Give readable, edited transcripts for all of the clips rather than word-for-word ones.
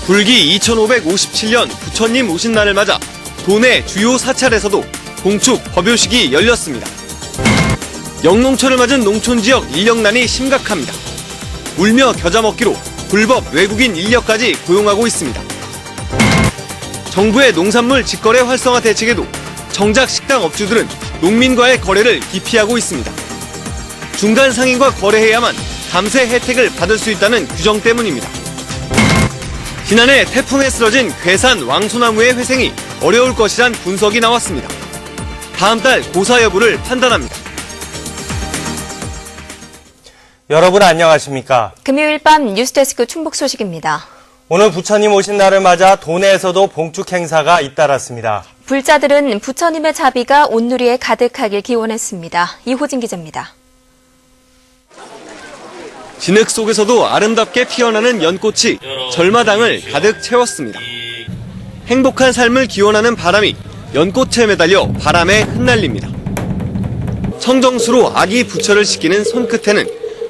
불기 2557년 부처님 오신 날을 맞아 도내 주요 사찰에서도 봉축 법요식이 열렸습니다. 영농철을 맞은 농촌지역 인력난이 심각합니다. 울며 겨자 먹기로 불법 외국인 인력까지 고용하고 있습니다. 정부의 농산물 직거래 활성화 대책에도 정작 식당 업주들은 농민과의 거래를 기피하고 있습니다. 중간 상인과 거래해야만 감세 혜택을 받을 수 있다는 규정 때문입니다. 지난해 태풍에 쓰러진 괴산 왕소나무의 회생이 어려울 것이란 분석이 나왔습니다. 다음 달 고사 여부를 판단합니다. 여러분 안녕하십니까? 금요일 밤 뉴스데스크 충북 소식입니다. 오늘 부처님 오신 날을 맞아 도내에서도 봉축 행사가 잇따랐습니다. 불자들은 부처님의 자비가 온누리에 가득하길 기원했습니다. 이호진 기자입니다. 진흙 속에서도 아름답게 피어나는 연꽃이 절마당을 가득 채웠습니다. 행복한 삶을 기원하는 바람이 연꽃에 매달려 바람에 흩날립니다. 청정수로 아기 부처를 씻기는 손끝에는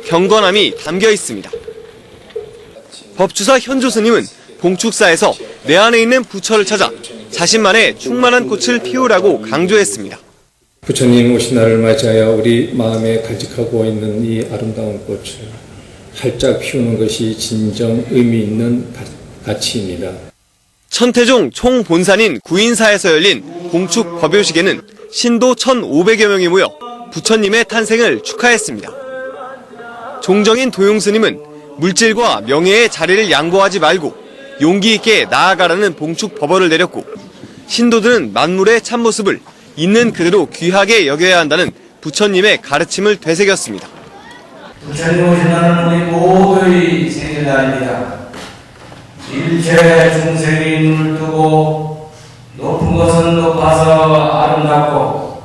경건함이 담겨 있습니다. 법주사 현조 스님은 봉축사에서 내 안에 있는 부처를 찾아 자신만의 충만한 꽃을 피우라고 강조했습니다. 부처님 오신 날을 맞이하여 우리 마음에 간직하고 있는 이 아름다운 꽃을 활짝 피우는 것이 진정 의미 있는 가치입니다. 천태종 총본산인 구인사에서 열린 봉축 법요식에는 신도 1,500여 명이 모여 부처님의 탄생을 축하했습니다. 종정인 도용스님은 물질과 명예의 자리를 양보하지 말고 용기 있게 나아가라는 봉축 법어를 내렸고, 신도들은 만물의 참모습을 있는 그대로 귀하게 여겨야 한다는 부처님의 가르침을 되새겼습니다. 부처님 오신 날은 우리 모두의 생일날입니다. 일체 중생이 눈을 뜨고 높은 것은 높아서 아름답고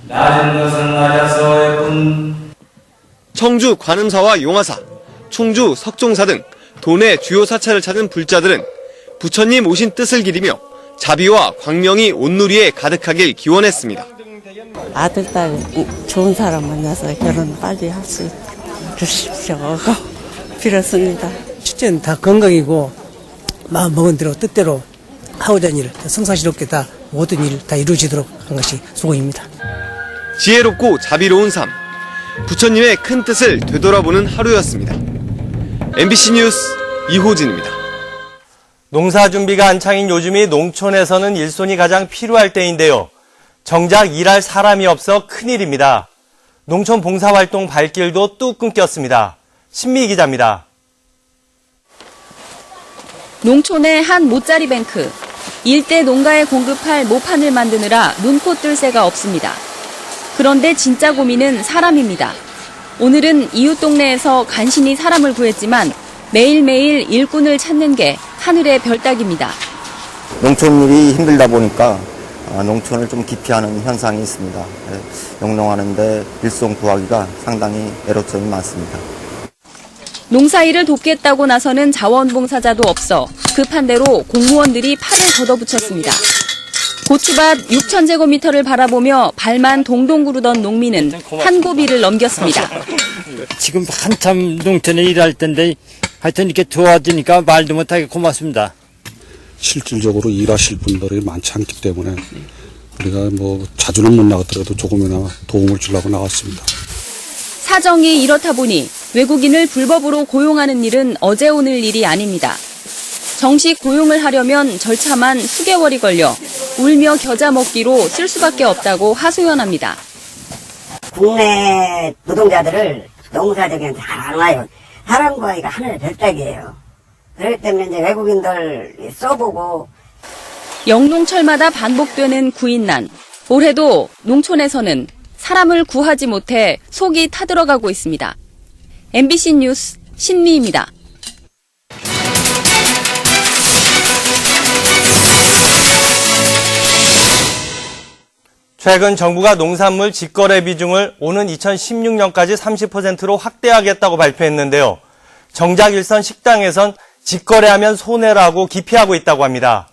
낮은 것은 낮아서 예쁜 청주 관음사와 용화사, 충주 석종사 등 도내 주요 사찰을 찾은 불자들은 부처님 오신 뜻을 기리며 자비와 광명이 온누리에 가득하길 기원했습니다. 아들, 딸 좋은 사람 만나서 결혼 빨리 할 수 주십시오. 빌었습니다. 첫째는 다 건강이고 마음 먹은 대로 뜻대로 하고자 하는 일 성사스럽게 다 모든 일 다 이루어지도록 한 것이 소원입니다. 지혜롭고 자비로운 삶, 부처님의 큰 뜻을 되돌아보는 하루였습니다. MBC 뉴스 이호진입니다. 농사 준비가 한창인 요즘이 농촌에서는 일손이 가장 필요할 때인데요. 정작 일할 사람이 없어 큰일입니다. 농촌 봉사활동 발길도 뚝 끊겼습니다. 신미 기자입니다. 농촌의 한 모짜리 뱅크. 일대 농가에 공급할 모판을 만드느라 눈코 뜰 새가 없습니다. 그런데 진짜 고민은 사람입니다. 오늘은 이웃 동네에서 간신히 사람을 구했지만 매일매일 일꾼을 찾는 게 하늘의 별따기입니다. 농촌 일이 힘들다 보니까 농촌을 좀 기피하는 현상이 있습니다. 영농하는데 일손 구하기가 상당히 애로점이 많습니다. 농사일을 돕겠다고 나서는 자원봉사자도 없어 급한 대로 공무원들이 팔을 걷어붙였습니다. 고추밭 6,000제곱미터를 바라보며 발만 동동 구르던 농민은 한 고비를 넘겼습니다. 지금 한참 농촌에 일할 텐데 하여튼 이렇게 도와주니까 말도 못하게 고맙습니다. 실질적으로 일하실 분들이 많지 않기 때문에 우리가 자주는 못 나가더라도 조금이나마 도움을 주려고 나왔습니다. 사정이 이렇다 보니 외국인을 불법으로 고용하는 일은 어제 오늘 일이 아닙니다. 정식 고용을 하려면 절차만 수개월이 걸려 울며 겨자 먹기로 쓸 수밖에 없다고 하소연합니다. 국내 노동자들을 농사적인 잘 안 와요. 사람 구하기가 하늘의 별따기예요. 그렇기 때문에 이제 외국인들 써보고. 영농철마다 반복되는 구인난. 올해도 농촌에서는 사람을 구하지 못해 속이 타들어가고 있습니다. MBC 뉴스 신미입니다. 최근 정부가 농산물 직거래 비중을 오는 2016년까지 30%로 확대하겠다고 발표했는데요. 정작 일선 식당에선 직거래하면 손해라고 기피하고 있다고 합니다.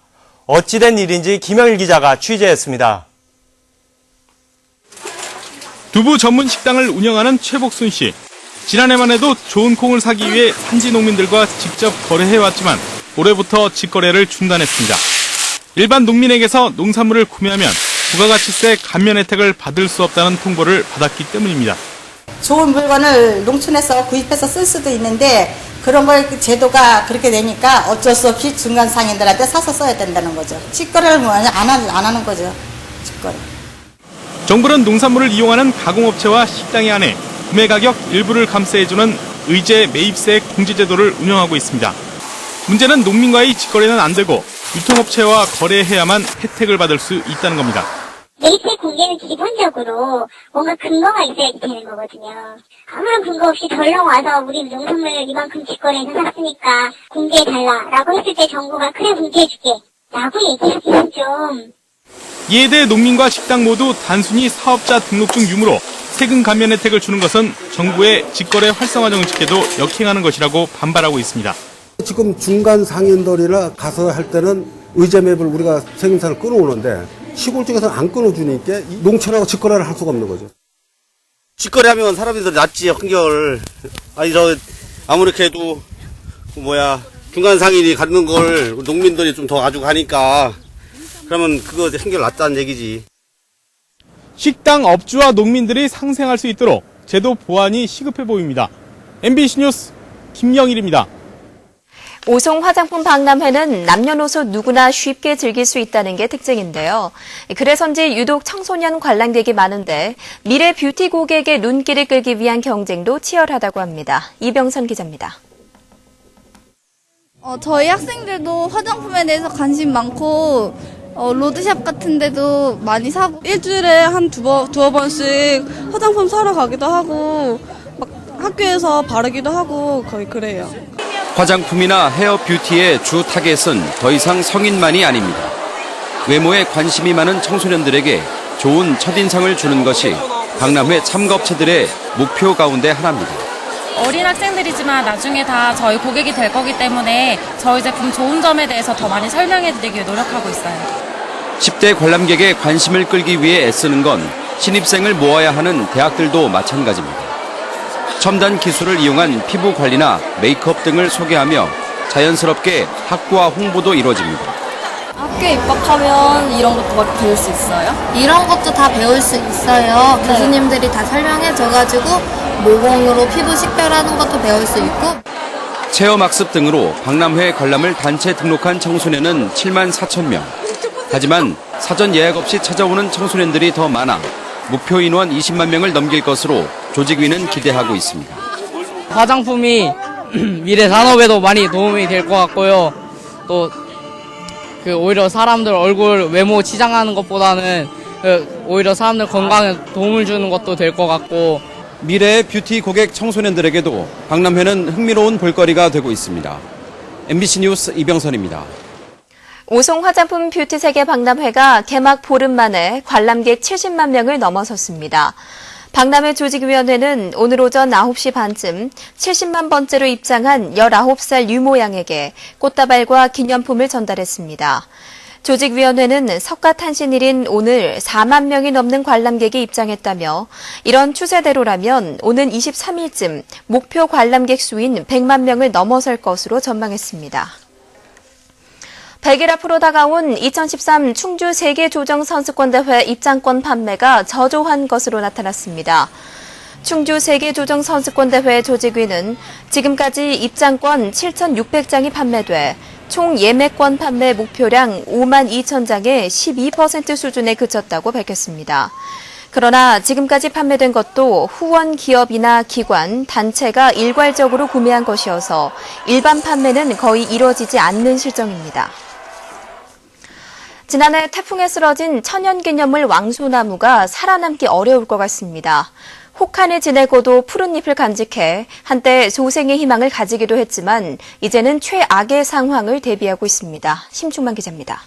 어찌된 일인지 김영일 기자가 취재했습니다. 두부 전문 식당을 운영하는 최복순 씨. 지난해만 해도 좋은 콩을 사기 위해 산지 농민들과 직접 거래해왔지만 올해부터 직거래를 중단했습니다. 일반 농민에게서 농산물을 구매하면 부가가치세 감면 혜택을 받을 수 없다는 통보를 받았기 때문입니다. 좋은 물건을 농촌에서 구입해서 쓸 수도 있는데 그런 걸 제도가 그렇게 되니까 어쩔 수 없이 중간 상인들한테 사서 써야 된다는 거죠. 직거래를 안 하는 거죠. 직거래. 정부는 농산물을 이용하는 가공업체와 식당에 한해 구매 가격 일부를 감세해주는 의제 매입세 공제 제도를 운영하고 있습니다. 문제는 농민과의 직거래는 안 되고 유통업체와 거래해야만 혜택을 받을 수 있다는 겁니다. 매입세 공개는 기본적으로 뭔가 근거가 있어야지 되는 거거든요. 아무런 근거 없이 덜렁 와서 우리 농산물을 이만큼 직거래해서 샀으니까 공개해달라라고 했을 때 정부가 그래 공개해줄게 라고 얘기하기는 좀. 이에 대해 농민과 식당 모두 단순히 사업자 등록증 유무로 세금 감면 혜택을 주는 것은 정부의 직거래 활성화 정책에도 역행하는 것이라고 반발하고 있습니다. 지금 중간 상인들이나 가서 할 때는 의제 매입을 우리가 생산을 끊어오는데 시골 쪽에서는 안 끊어주니까 농촌하고 직거래를 할 수가 없는 거죠. 직거래하면 사람들이 낫지 한결. 아니 아무리 그래도 중간 상인이 갖는 걸 농민들이 좀 더 가지고 가니까 그러면 그거 한결 낫다는 얘기지. 식당 업주와 농민들이 상생할 수 있도록 제도 보완이 시급해 보입니다. MBC 뉴스 김영일입니다. 오송 화장품 박람회는 남녀노소 누구나 쉽게 즐길 수 있다는 게 특징인데요. 그래서인지 유독 청소년 관람객이 많은데 미래 뷰티 고객의 눈길을 끌기 위한 경쟁도 치열하다고 합니다. 이병선 기자입니다. 저희 학생들도 화장품에 대해서 관심 많고 로드샵 같은 데도 많이 사고 일주일에 한 두어 번씩 화장품 사러 가기도 하고 막 학교에서 바르기도 하고 거의 그래요. 화장품이나 헤어 뷰티의 주 타겟은 더 이상 성인만이 아닙니다. 외모에 관심이 많은 청소년들에게 좋은 첫인상을 주는 것이 박람회 참가업체들의 목표 가운데 하나입니다. 어린 학생들이지만 나중에 다 저희 고객이 될 거기 때문에 저희 제품 좋은 점에 대해서 더 많이 설명해드리기 위해 노력하고 있어요. 10대 관람객의 관심을 끌기 위해 애쓰는 건 신입생을 모아야 하는 대학들도 마찬가지입니다. 첨단 기술을 이용한 피부 관리나 메이크업 등을 소개하며 자연스럽게 학구와 홍보도 이루어집니다. 학교에 입학하면 이런 것도 막 배울 수 있어요? 이런 것도 다 배울 수 있어요. 네. 교수님들이 다 설명해줘가지고 모공으로 피부 식별하는 것도 배울 수 있고. 체험학습 등으로 박람회 관람을 단체 등록한 청소년은 7만 4천 명. 하지만 사전 예약 없이 찾아오는 청소년들이 더 많아 목표 인원 20만 명을 넘길 것으로 조직위는 기대하고 있습니다. 화장품이 미래 산업에도 많이 도움이 될 것 같고요. 또 오히려 사람들 얼굴 외모 치장하는 것보다는 오히려 사람들 건강에 도움을 주는 것도 될 것 같고. 미래의 뷰티 고객 청소년들에게도 박람회는 흥미로운 볼거리가 되고 있습니다. MBC 뉴스 이병선입니다. 오송 화장품 뷰티 세계 박람회가 개막 보름 만에 관람객 70만 명을 넘어섰습니다. 박람회 조직위원회는 오늘 오전 9시 반쯤 70만 번째로 입장한 19살 유모양에게 꽃다발과 기념품을 전달했습니다. 조직위원회는 석가탄신일인 오늘 4만 명이 넘는 관람객이 입장했다며 이런 추세대로라면 오는 23일쯤 목표 관람객 수인 100만 명을 넘어설 것으로 전망했습니다. 100일 앞으로 다가온 2013 충주 세계조정선수권대회 입장권 판매가 저조한 것으로 나타났습니다. 충주 세계조정선수권대회 조직위는 지금까지 입장권 7,600장이 판매돼 총 예매권 판매 목표량 5만 2천 장의 12% 수준에 그쳤다고 밝혔습니다. 그러나 지금까지 판매된 것도 후원 기업이나 기관, 단체가 일괄적으로 구매한 것이어서 일반 판매는 거의 이뤄지지 않는 실정입니다. 지난해 태풍에 쓰러진 천연기념물 왕소나무가 살아남기 어려울 것 같습니다. 혹한을 지내고도 푸른 잎을 간직해 한때 소생의 희망을 가지기도 했지만 이제는 최악의 상황을 대비하고 있습니다. 심충만 기자입니다.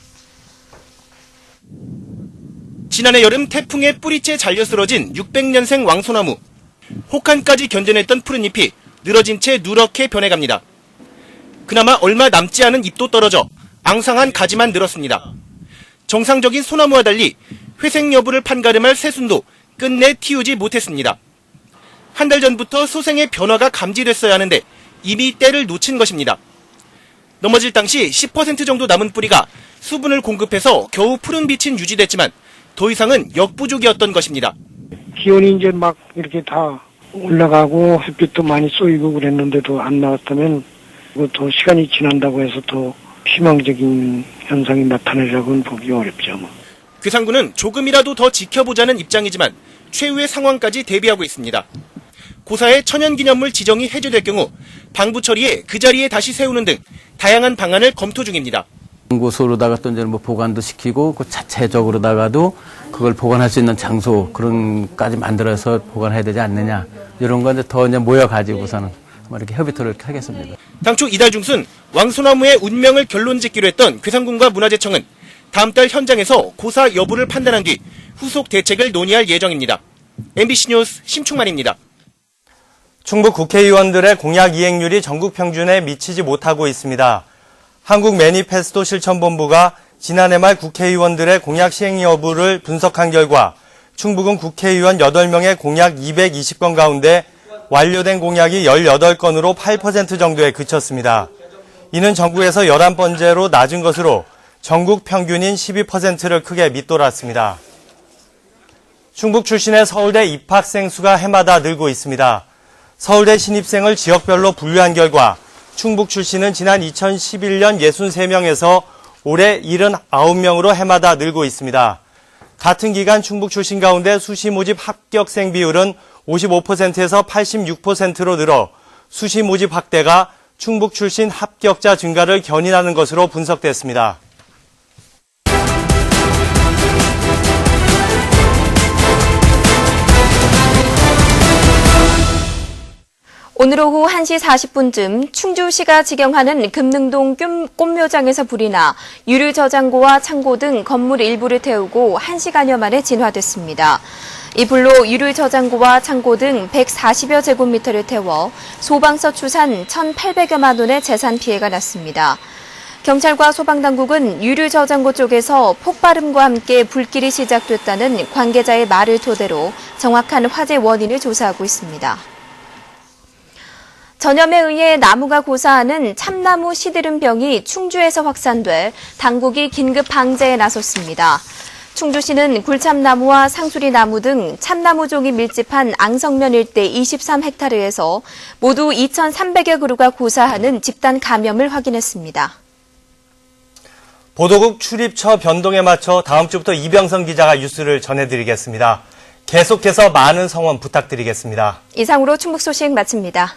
지난해 여름 태풍에 뿌리째 잘려 쓰러진 600년생 왕소나무. 혹한까지 견뎌냈던 푸른 잎이 늘어진 채 누렇게 변해갑니다. 그나마 얼마 남지 않은 잎도 떨어져 앙상한 가지만 늘었습니다. 정상적인 소나무와 달리 회생 여부를 판가름할 새순도 끝내 틔우지 못했습니다. 한 달 전부터 소생의 변화가 감지됐어야 하는데 이미 때를 놓친 것입니다. 넘어질 당시 10% 정도 남은 뿌리가 수분을 공급해서 겨우 푸른 빛은 유지됐지만 더 이상은 역부족이었던 것입니다. 기온이 이제 막 이렇게 다 올라가고 햇빛도 많이 쏘이고 그랬는데도 안 나왔다면 더 시간이 지난다고 해서 더 희망적인 현상이 나타나려고는 보기 어렵죠. 괴산군은 조금이라도 더 지켜보자는 입장이지만 최후의 상황까지 대비하고 있습니다. 고사의 천연기념물 지정이 해제될 경우 방부 처리에 그 자리에 다시 세우는 등 다양한 방안을 검토 중입니다. 연구소로다가 또 이제 뭐 보관도 시키고 그 자체적으로다가도 그걸 보관할 수 있는 장소 그런까지 만들어서 보관해야 되지 않느냐 이런 건 더 이제 모여가지고서는 이렇게 협의토를 하겠습니다. 당초 이달 중순 왕소나무의 운명을 결론짓기로 했던 괴산군과 문화재청은 다음 달 현장에서 고사 여부를 판단한 뒤 후속 대책을 논의할 예정입니다. MBC 뉴스 심충만입니다. 충북 국회의원들의 공약 이행률이 전국 평균에 미치지 못하고 있습니다. 한국 매니페스토 실천본부가 지난해 말 국회의원들의 공약 시행 여부를 분석한 결과 충북은 국회의원 8명의 공약 220건 가운데 완료된 공약이 18건으로 8% 정도에 그쳤습니다. 이는 전국에서 11번째로 낮은 것으로 전국 평균인 12%를 크게 밑돌았습니다. 충북 출신의 서울대 입학생 수가 해마다 늘고 있습니다. 서울대 신입생을 지역별로 분류한 결과 충북 출신은 지난 2011년 63명에서 올해 79명으로 해마다 늘고 있습니다. 같은 기간 충북 출신 가운데 수시 모집 합격생 비율은 55%에서 86%로 늘어 수시 모집 확대가 충북 출신 합격자 증가를 견인하는 것으로 분석됐습니다. 오늘 오후 1시 40분쯤 충주시가 직영하는 금능동 꽃묘장에서 불이 나 유류 저장고와 창고 등 건물 일부를 태우고 1시간여 만에 진화됐습니다. 이 불로 유류 저장고와 창고 등 140여 제곱미터를 태워 소방서 추산 1,800여만 원의 재산 피해가 났습니다. 경찰과 소방당국은 유류 저장고 쪽에서 폭발음과 함께 불길이 시작됐다는 관계자의 말을 토대로 정확한 화재 원인을 조사하고 있습니다. 전염에 의해 나무가 고사하는 참나무 시드름병이 충주에서 확산돼 당국이 긴급 방제에 나섰습니다. 충주시는 굴참나무와 상수리나무 등 참나무종이 밀집한 앙성면 일대 23헥타르에서 모두 2,300여 그루가 고사하는 집단 감염을 확인했습니다. 보도국 출입처 변동에 맞춰 다음 주부터 이병선 기자가 뉴스를 전해드리겠습니다. 계속해서 많은 성원 부탁드리겠습니다. 이상으로 충북 소식 마칩니다.